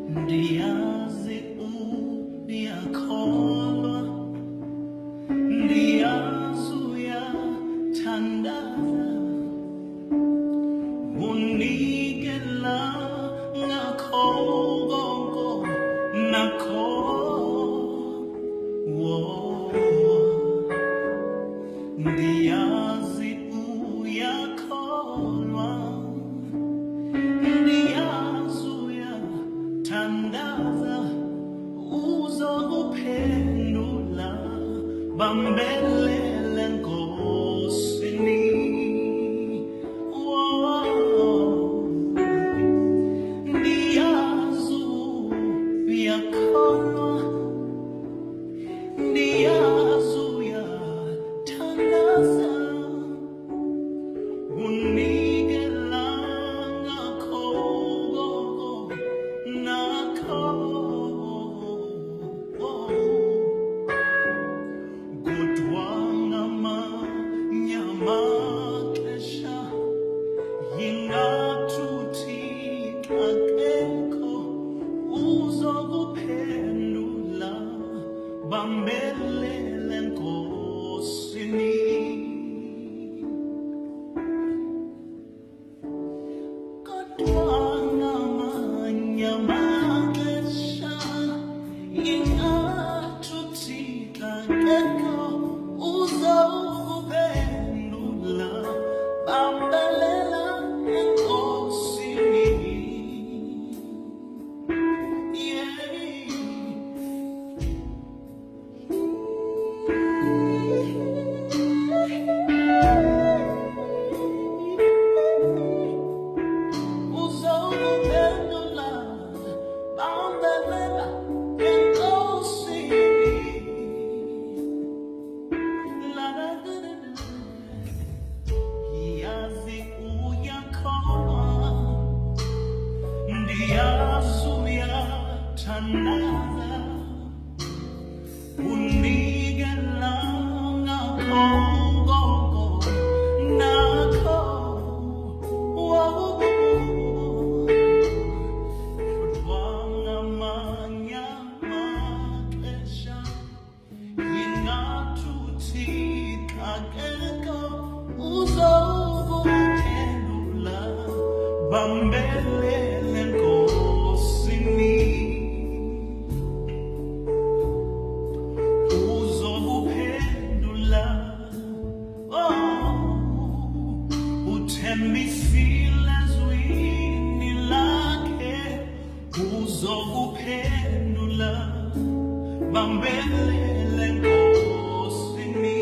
Ndiyazi uyakholwa, ndiyazi uyathandaza, unikela ngakho konke nakho. Ndiyazi uyakholwa, ndiyazi uyathandaza, uzokuphendula, bambelele Nkosini. Ndiyazi uyakholwa, ndiyazi uyathandaza, unikela ngakho nakho. Kodwa ngamanye amaxesha ingathuthi akekho uzokuphendula, bambelele Nkosini. Kodwa ngamanye amaxesha ingathuthi akekho uzokuphendula, bambelela Enkosini. Uzokuphendula, bambelela Enkosini. Ndiyazi uyakholwa, ndiyazi uyathandaza, unikela ngakho nakho. Kodwa ngamanye amaxesha ingathuthi akekho uzokuphendula, bambelele Nkosini. Uzokuphendula, uthembisile ezwini lakhe, uzokuphendula, bambelele Nkosini.